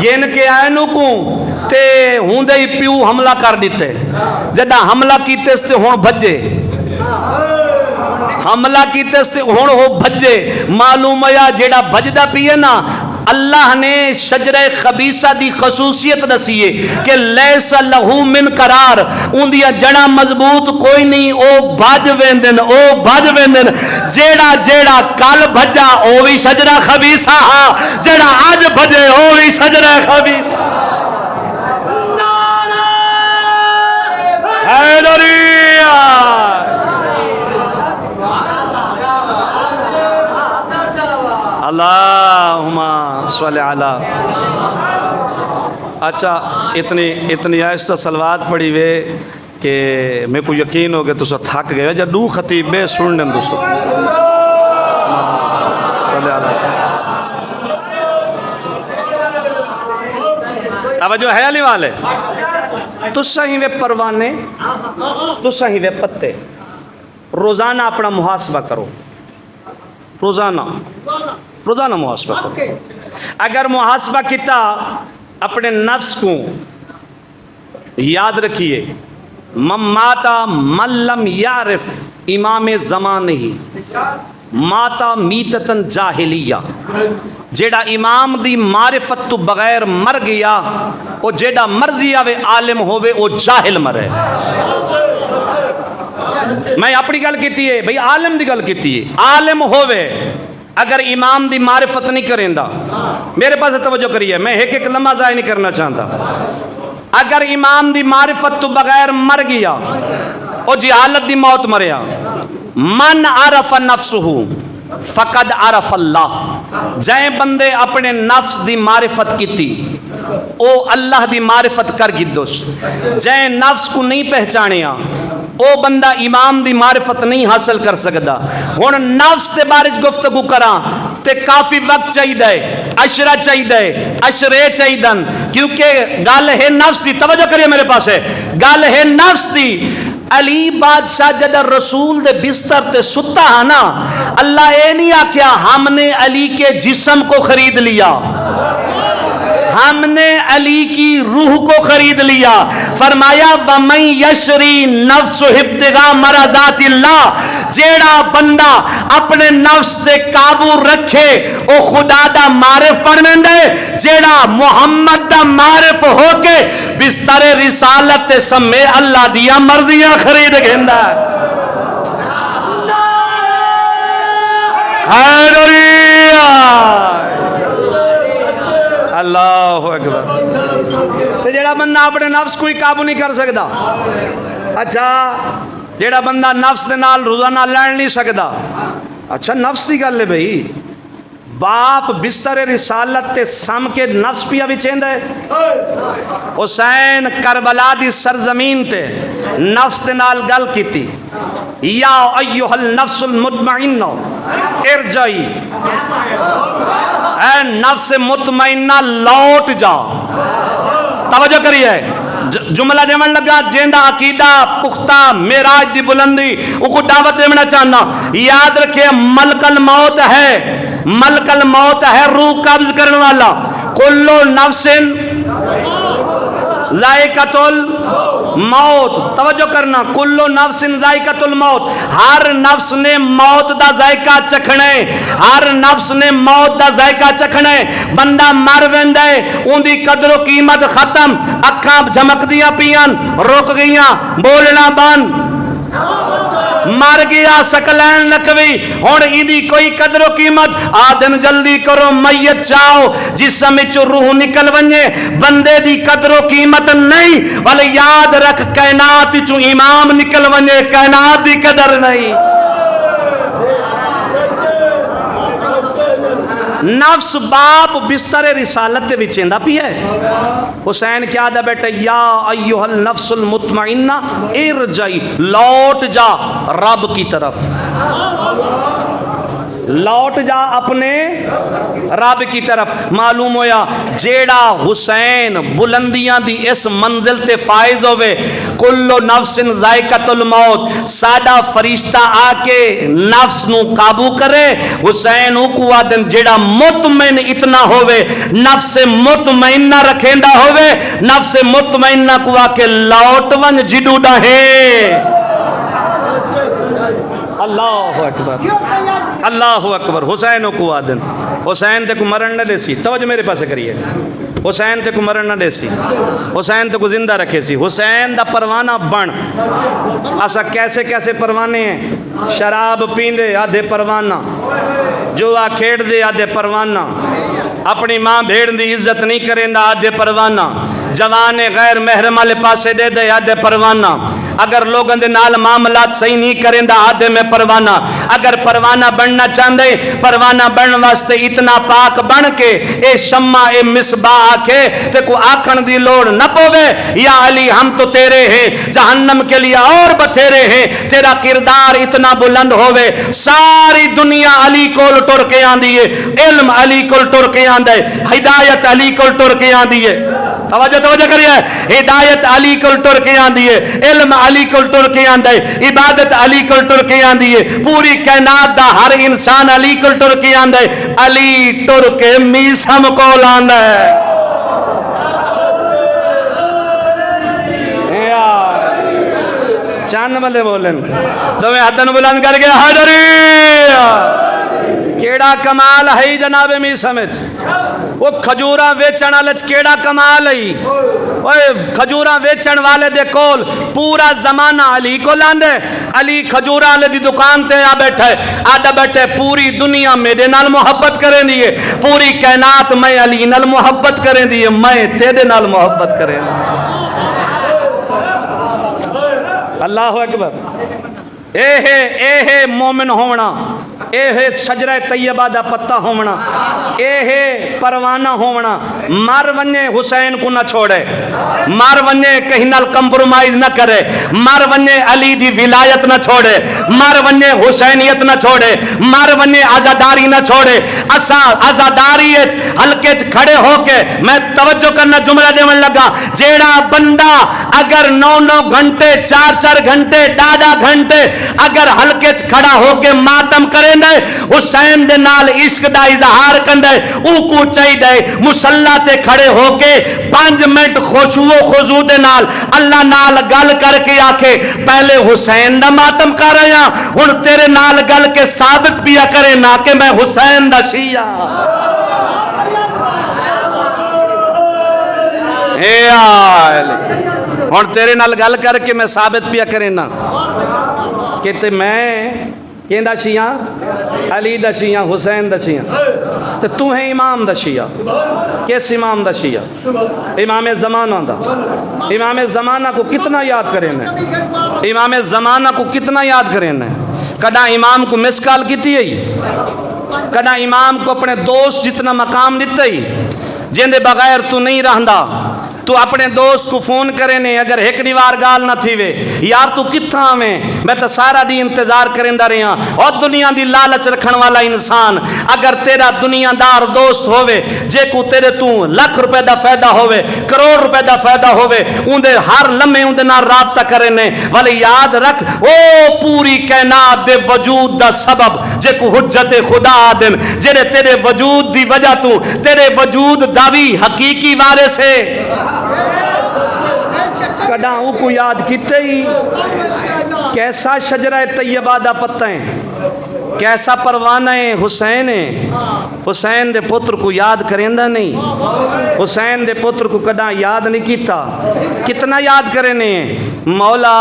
گین کے آئے نو کو تے ہوں دے پیو حملہ کر دیتے، جدہ حملہ کیتے اس تے ہون بھجے، حملہ کیتے اس تے ہون ہو بھجے، معلوم ہے جیڑا بھجدہ پیے نا، اللہ نے شجرہ خبیثہ دی خصوصیت دسیے کہ لیس لہو من قرار، ان دیا جڑا مضبوط کوئی نہیں، او بھج ویندن، جیڑا جیڑا کل بھجا او بھی شجرہ خبیثہ ہاں، جیڑا آج بھجے او بھی شجرہ خبیثہ، حیدریہ اللہ صلی علی. اچھا اتنی آہستہ سلوات پڑھی وے کہ میرے کو یقین ہو کہ تسا تھک گئے جب دو خطیب بے سننے دوسو صلی علی. توجہ ہے علی والے. تسا ہی وے پروانے تسا ہی وے پتے. روزانہ اپنا محاسبہ کرو. روزانہ محاسبہ کرو. اگر محاسبہ کیتا اپنے نفس کو یاد رکھیے. ماتا من لم یعرف امام زمان ہی ماتا میتتن جاہلیہ. جیڑا امام دی معرفت تو بغیر مر گیا او جیڑا مرضی آوے عالم ہووے او جاہل مرے. میں اپنی گل کیتی ہے بھئی عالم دی گل کیتی ہے. عالم ہووے اگر امام دی معرفت نہیں کریں دا. میرے پاس توجہ کریے میں ایک لمحہ ضائع نہیں کرنا چاہتا. اگر امام دی معرفت تو بغیر مر گیا او جہالت دی موت مریا. من عرف نفسہ فقد عرف اللہ. جائیں بندے اپنے نفس دی معرفت کیتی او اللہ دی معرفت کر گدوس. جائیں نفس کو نہیں پہچانیا او بندہ امام دی معرفت نہیں حاصل کر سکتا. ہن نفس تے بارے گفتگو کراں تے کافی وقت چاہیے. عشرہ چاہیے عشرے چاہیے کیونکہ گل ہے نفس دی. توجہ کریے میرے پاس ہے گل ہے نفس دی. علی بادشاہ جب رسول دے بستر تے ستا ہے نا اللہ اے نہیں آکھیا ہم نے علی کے جسم کو خرید لیا ہم نے علی کی روح کو خرید لیا. فرمایا وَمَن يَشْرِي نَفْسُ ابْتِغَاءَ مَرَضَاتِ اللَّهِ. جیڑا بندہ اپنے نفس سے قابو رکھے او خدا دا معرف بن دے. جیڑا محمد دا معرف ہو کے بستر رسالت سمے اللہ دیا مرضیاں خرید گیندا. اللہ اکبر. جیڑا بندہ اپنے نفس کوئی قابو نہیں کر سکتا. اچھا جیڑا بندہ نفس دے نال روزانہ لڑ نہیں سکتا. اچھا نفس دی گل ہے بھئی. باپ بستر رسالت تے سم کے نفس پیا وچیندا ہے. حسین کربلا دی سرزمین تے نفس دے نال گل کیتی. یا ایھا النفس المطمئنہ ارجعی. اے نفس مطمئنہ لوٹ جا. توجہ کریے جملہ دیون لگا جیندا عقیدہ پختہ معراج دی بلندی او کو دعوت دینا چاہنا. یاد رکھے ملک الموت ہے. ملک الموت ہے روح قبض کرنے والا. کلو نفس ذائقۃ الموت. توجہ کرنا کلو نفس ذائقۃ الموت. ہر نفس نے موت دا ذائقہ چکھنا ہے. ہر نفس نے موت دا ذائقہ چکھنا ہے. بندہ مر ویندا ہے اون دی قدر و قیمت ختم. اکھاں جھمکدیاں پیان رک گئیاں بولنا بند. مر گیا سکلین لکوی ہن ایدی کوئی قدر و قیمت. آدن جلدی کرو میت چاہو جسم وچ روح نکل ونجے. بندے دی قدر و قیمت نہیں ولی یاد رکھ کائنات وچوں امام نکل ونجے کائنات دی قدر نہیں. نفس باپ بستر رسالت دے وچیندا پیا ہے. حسین کیا دا بیٹا یا ایھا النفس المطمئنہ ارجعی. لوٹ جا رب کی طرف. لوٹ جا اپنے رب کی طرف. معلوم ہویا جیڑا حسین بلندیاں دی اس منزل تے فائز ہوئے کلو نفس ذائقۃ الموت. ساڈا فرشتہ آ کے نفس نو قابو کرے. حسین کو آدن جیڑا مطمئن اتنا ہوئے نفس مطمئنہ رکھیندا ہوئے. نفس مطمئنہ کو آ کے لوٹ ون جڈو ڈاہے. اللہ اکبر اللہ اکبر. حسین کو آدن حسین تے کو مرن نہ دے سی. توجہ میرے پاس کریے. حسین تے کو مرن نہ دے سی. حسین تے کو زندہ رکھے سی. حسین دا پروانہ بن. اسا کیسے کیسے پروانے ہیں. شراب پیندے آدھے پروانہ. جوا کھیڑ دے آدھے پروانہ. اپنی ماں بھیڑ دی عزت نہیں کریں دا آدھے پروانہ. جوان غیر محرم والے پاسے دے دے آدھے پروانہ، اگر لوگوں دے نال معاملات صحیح نہیں کریں دا آدھے میں پروانہ، اگر پروانہ بننا چاہندے پروانہ بن واسطے اتنا پاک بن کے اے شمع اے مصباح آکھے تے کو آکھن دی لوڑ نہ پوے یا علی ہم تو تیرے ہیں، جہنم کے لیے اور بتھیرے ہیں، تیرا کردار اتنا بلند ہوئے ساری دنیا علی کول ٹر کے آندی ہے، علم علی کول ٹر کے آندے، ہدایت علی کول ٹر کے آندی ہے، توجہ کریے، ہدایت علی کول ٹر کے آندی ہے، علم علی کول ٹر کے آندے، عبادت علی کول ٹر کے آندی ہے، پوری کائنات دا ہر انسان علی کول ٹر کے آندے، علی ٹر کے میسم کول آندے۔ چاند ملے بولن دوے ہاتھن بلند کر کے حیدری، کیڑا کمال ہے جناب میسم وچ، وہ کھجوراں ویچن والے کیڑا کمال ہے، کھجوراں ویچن والے دے کول پورا زمانہ علی کو لاندے، علی کھجوراں والے دی دکان تے آ بیٹھے، آدھا بیٹھے پوری دنیا میرے نال محبت کریں دیئے، پوری کائنات میں علی نال محبت کریں دیئے، میں تیرے نال محبت کریں۔ اللہ اکبر، اے مومن ہونا، اے شجرہ طیبہ دا پتہ ہونا، اے پروانہ ہونا، مار ونجے حسین کو نہ چھوڑے، مار ونجے کہیں نال کمپرومائز نہ کرے، مار ونجے علی دی ولایت نہ چھوڑے، مار ونجے حسینیت نہ چھوڑے، مار ونجے عزاداری نہ چھوڑے، اسا عزاداریت حلقے کھڑے ہو کے میں توجہ کرنا جملہ دیون لگا، جیڑا بندہ اگر 9 گھنٹے 4 گھنٹے 10 گھنٹے اگر حلقے کھڑا ہو کے ماتم کریں دے، حسین دے نال عشق دا اظہار کندے، او کو چاہی دے مسلح تے کھڑے ہو کے 5 منٹ خشوع و خضوع دے نال اللہ نال گل کر کے آکھے پہلے حسین دا ماتم کر رہا ہن تیرے نال گل کے ثابت پیا کرے نہ کہ میں حسین دا شیعہ۔ اے آلی ہن تیرے نال گل کر کے میں ثابت پیا کرے نا کہ تے میں کہندا شیعہ علی دا شیعہ حسین دا شیعہ تے تو ہے امام دا شیعہ، کس امام دا شیعہ؟ امام زمانہ دا۔ امام زمانہ کو کتنا یاد کریں نے، امام زمانہ کو کتنا یاد کریں نے، کدا امام کو مس کال کیتی ہے، کدا امام کو اپنے دوست جتنا مقام دیتا ہی، جن دے بغیر تو نہیں رہندا، تو اپنے دوست کو فون کرے نے اگر ایک دیوار گال نہ تھی وے یار تو کتھاں میں تو سارا دی انتظار کریں دا رہا، اور دنیا دی لالچ رکھن والا انسان اگر تیرا دنیا دار دوست ہوئے جے کو تیرے تو ₹1,00,000 دا فائدہ ہوئے، ₹1,00,000 دا فائدہ ہوئے، ان دے ہر لمحے ان دے نال رابطہ کرے نے، ولی یاد رکھ او پوری کائنات دے وجود دا سبب جے کو حجت خدا دن جے تیرے وجود دی وجہ تو تیرے وجود داوی حقیقی وارث ہے، کڑاں او کو یاد کیتے ہی، کیسا شجرہ طیبہ دا پتہ ہیں، کیسا پروانہ ہے حسین ہے، حسین دے پتر کو یاد کریندا نہیں، حسین دے پتر کو کڑاں یاد نہیں کیتا، کتنا یاد کرنے مولا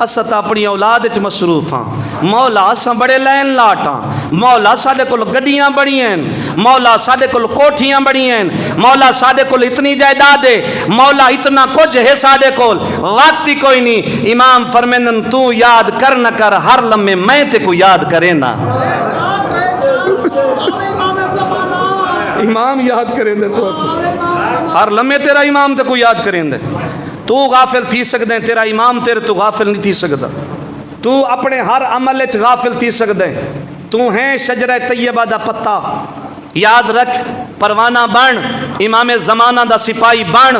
اسا تا اپنی اولاد وچ مصروف ہاں، مولا اسا بڑے لین لاٹ ہاں، مولا ساڈے کول گڈیاں بڑی ہیں، مولا ساڈے کول کوٹھیاں بڑی ہیں، مولا ساڈے کول اتنی جائیداد ہے، مولا اتنا کچھ ہے ساڈے کول، وقت ہی کوئی نہیں، امام فرمینن تو یاد کر نہ کر ہر لمحے میں تے کو یاد کرے نا، امام یاد کریں دے تو ہر لمحے تیرا امام تے کو یاد کریں دے، تو غافل تھی سکتے ہیں، تیرا امام تیرے تو غافل نہیں تھی سکتا، تو اپنے ہر عمل وچ غافل تھی سکتے ہیں، تو ہیں شجرہ طیبہ دا پتہ، یاد رکھ پروانہ بن، امام زمانہ دا سپاہی بن،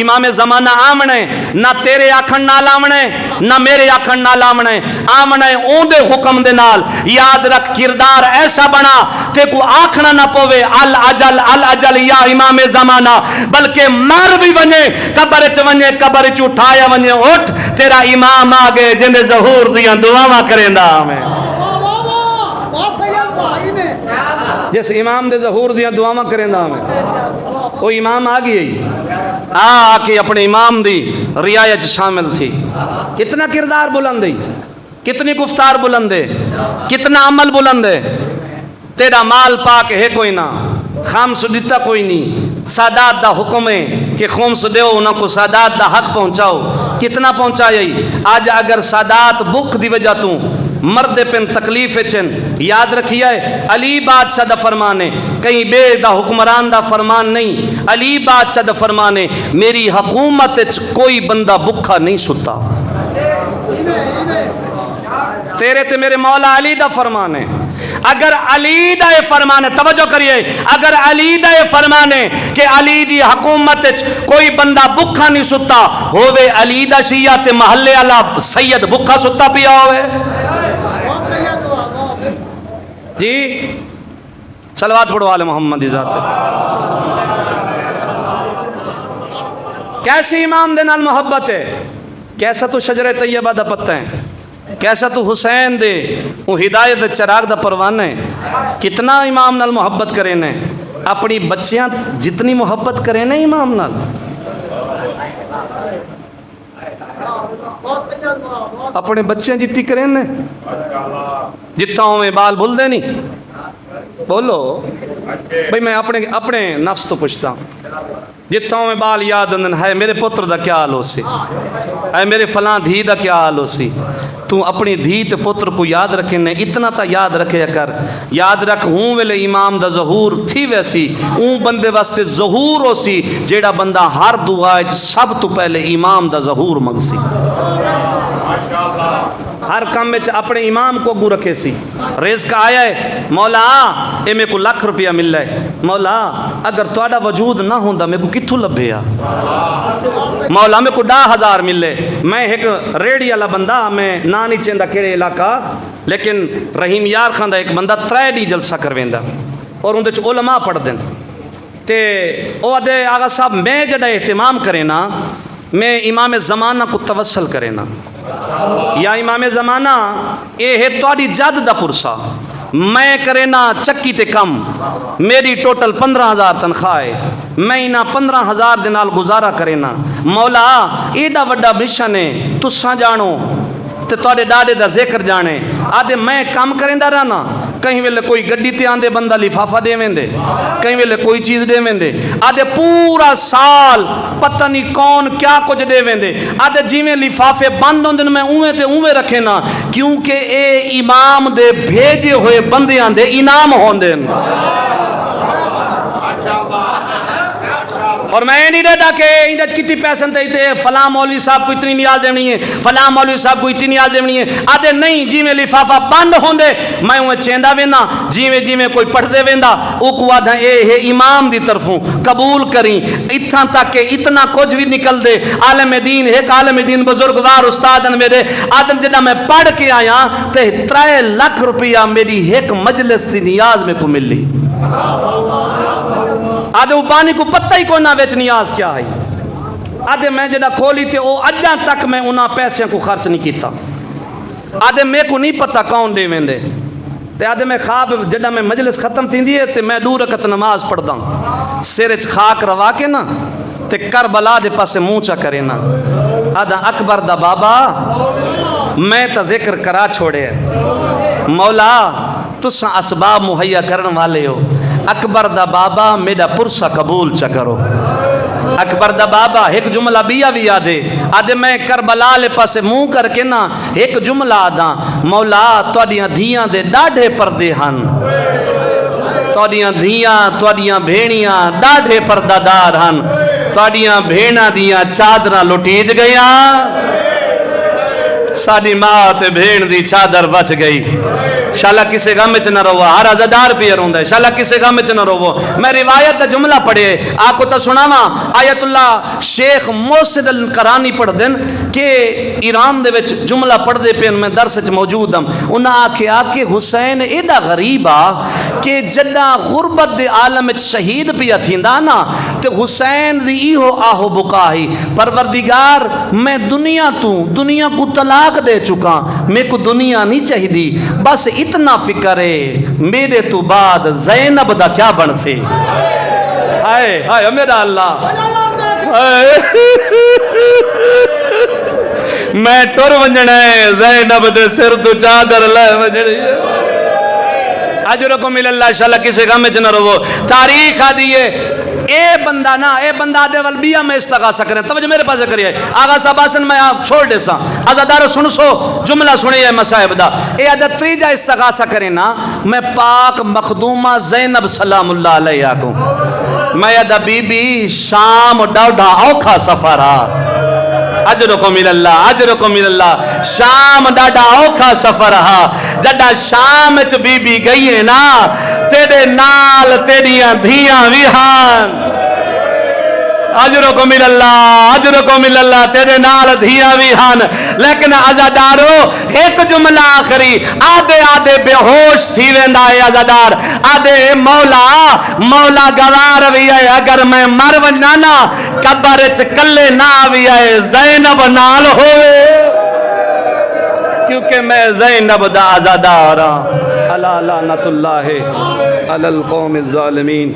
امام زمانہ آمنے نہ تیرے آکھن نال آمنے نہ میرے آکھن نال آمنے، آمنے اون دے حکم دے نال، یاد رکھ کردار ایسا بنا تے کو آکھنا نہ پوے العجل یا امام زمانہ، بلکہ مر بھی ونجے قبر چ ونجے قبر چ اٹھایا ونجے اٹھ تیرا امام آگے جن دے ظہور دیاں دعاواں کریندا میں، جس امام دے ظہور دیاں دعاواں کریندا میں، وہ امام آ گئی آ کے اپنے امام دی رعایت شامل تھی، کتنا کردار بلند ہے، کتنی گفتار بلند ہے، کتنا عمل بلند ہے، تیرا مال پاک ہے کوئی نہ، خامس دیتا کوئی نہیں، سادات دا حکم ہے کہ خمس دیو انہاں کو سادات دا حق پہنچاؤ، کتنا پہنچائی؟ آج اگر سادات بخ دی وجہ تو مرد پن تکلیف چن، یاد رکھیے علی بادشاہ دا فرمان ہے، کہیں بے دا حکمران دا فرمان نہیں، علی بادشاہ دا فرمان ہے میری حکومت کوئی بندہ بکھا نہیں ستا، تیرے تے میرے مولا علی دا فرمان ہے۔ اگر علی دا یہ فرمان ہے، توجہ کریے، اگر علی دا یہ فرمان ہے کہ علی دی حکومت کوئی بندہ بکھا نہیں ستا ہوئے، علی دا شیعہ تے محلے والا سید بکھا ستا پیا ہوئے؟ جی صلوات پڑھو آل محمد ذات کیسی امام دے نال محبت ہے، کیسا تو شجر طیبہ دا پتہ ہے، کیسا تو حسین دے وہ ہدایت چراغ دا پروانہ ہے، کتنا امام نال محبت کرے نے، اپنی بچیاں جتنی محبت کرے نے امام نال، اپنے بچیاں جتنی کرے نے، جتنا میں بال بھول دے نہیں، بولو بھئی میں اپنے نفس تو پوچھتا ہوں، جتنا میں بال یاد اندن ہے میرے پتر دا کیا حال ہو سی، ہے میرے فلاں دھی دا کیا حال ہو سی، تو اپنی دھی تے پتر کو یاد رکھے نے، اتنا تا یاد رکھے کر، یاد رکھ ہوں ویلے امام دا ظہور تھی ویسی، اون بندے واسطے ظہور ہو سی جیڑا بندہ ہر دعائے سب تو پہلے امام دا ظہور مگ سی، ہر کام میں اپنے امام کو گو رکھے سی، رزق آیا ہے مولا اے میں کو لاکھ روپیہ مل رہا ہے، مولا اگر تواڈا وجود نہ ہوندا میں کو کتھوں لبھے آ، مولا میں کو 10,000 ملے، میں ایک ریڑی والا بندہ، میں نہ نہیں چاہتا کہڑے علاقہ، لیکن رحیم یار خان دا ایک بندہ 3 ڈی جلسہ کرویندا اور اندے چ علماء پڑھ دین تے او آدھے آغا صاحب میں جڑا اہتمام کرے نا، میں امام زمانہ کو توسل کرے نا، یا امام زمانہ اے ہے تواڈی جد دا پرسا، میں کرے نا چکی تے کم، میری ٹوٹل 15,000 تنخواہ ہے، میں انہاں 15,000 دے نال گزارا کرے نا، مولا ایڈا وڈا مشن ہے تساں جانو تے تواڈے ڈاڈے دا ذکر جانے، آدھے میں کام کریندا رہنا، کہیں ویلے کوئی گڈی تے آندے بندہ لفافہ دے ویندے، کہیں ویلے کوئی چیز دے ویندے، آدھے پورا سال پتہ نہیں کون کیا کچھ دے ویندے، آدھے جیویں لفافے بند ہوندے میں اوویں تے اوویں رکھے نا، کیونکہ اے امام دے بھیجے ہوئے بندیاں دے انعام ہوندے، اور میں نہیں رہتا کہ اندر کتنی پیسے دیتے فلاں مولوی صاحب کو اتنی نیاز دینی ہے، فلاں مولوی صاحب کو اتنی نیاز دینی ہے، آدھے نہیں جی میں لفافہ بند ہوندے میں انہیں چیندہ وینا، جی میں کوئی پڑھ دے ویندا، او کو آدھا اے ہے امام دی طرفوں قبول کریں، اتنا تک کہ اتنا کچھ بھی نکل دے، عالم دین ایک عالم دین بزرگوار استادن میرے آدم جنہ میں پڑھ کے آیا تے 3 لاکھ روپیہ میری ایک مجلس دی نیاز میں کو ملی، آدھے اوپانی کو پتہ ہی کوئی نہ ویچ نیاز کیا ہے، آدھے میں جڑا کھولی تے او اجاں تک میں انہاں پیسے کو خرچ نہیں کیتا، آدھے میں کو نہیں پتہ کون دے ویندے، تے آدھے میں خواب جڑا میں مجلس ختم تھیندی ہے تے میں 2 رکعت نماز پڑھدا سر وچ خاک روا کے نا تے کربلا دے پاسے منہ چا کرے نا، آدھا اکبر دا بابا میں تا ذکر کرا چھوڑے، مولا تساں اسباب مہیا کرن والے ہو، اکبر دا بابا میرا پرسہ قبول چا کرو، اکبر دا بابا ایک جملہ بیا بھی آدھے، آدھے میں کربلا لے پاسے منہ کر کے نا ایک جملہ آدھا، مولا توڑیاں دھیاں دے ڈاڑھے پردے ہن، توڑیاں دھیاں توڑیاں بھیڑیاں ڈاڑھے پردہ دار ہن، توڑیاں بھیڑا دیاں چادرہ لٹیج گیا، ساڑی ماں تے بھیڑ دی چادر بچ گئی، شالا کسے غم وچ نہ رہو، ہر عزدار پیر ہوندا ہے، شالا کسے غم وچ نہ رہو، میں روایت دا جملہ پڑھے آکو تا سناواں، آیت اللہ شیخ محسن القرانی پڑھ دین کہ ایران دے وچ جملہ پڑھ دے پین میں درس وچ موجود ہم، انہاں آکھیا کہ حسین ایڈا غریب آ کہ جڈا غربت دے عالم وچ شہید پیا تھیندا نا تے حسین دی ایہو آہو بکاہی، پروردگار میں دنیا کو طلاق دے چکا، میں کو دنیا نہیں چاہیدی، بس اتنا فکر ہے میرے تو بعد زینب دا کیا بن سے، ہائے ہائے میرا اللہ، میں ٹر ونجنا ہے زینب دے سر تو چادر لے ونجنی ہے، اجرکم اللہ انشاءاللہ کسی غم میں نہ رو. تاریخ آدھی ہے اے بندہ دے والبیہ میں استغاثہ کریں. توجہ میرے پاس کریے آغا صاحب آسن میں آپ چھوڑ دے سا ازادارو سن سو جملہ سنیے مسائب دا. اے عدد تریجہ استغاثہ کریں نا میں پاک مخدومہ زینب سلام اللہ علیہ کو میں یدہ بی بی شام ڈاؤڈا اوکھا سفرہ اجرکم اللہ شام ڈاڈا اوکھا سفر ہا. جڈا شام چ بی بی گئی ہے نا تیرے نال تیریاں دھیاں ویہان. اجرکم اللہ تیرے نال دھیاں ویہان. لیکن عزادارو ایک جملہ آخری آدھے بے ہوش تھی ویندا ہے عزادار آدھے مولا گوار بھی ہے اگر میں مر ونجانا قبر چ کلے نہ بھی ہے زینب نال ہوئے کیونکہ میں زینب دا عزادار ہاں. الا لعنت اللہ علی القوم الظالمین.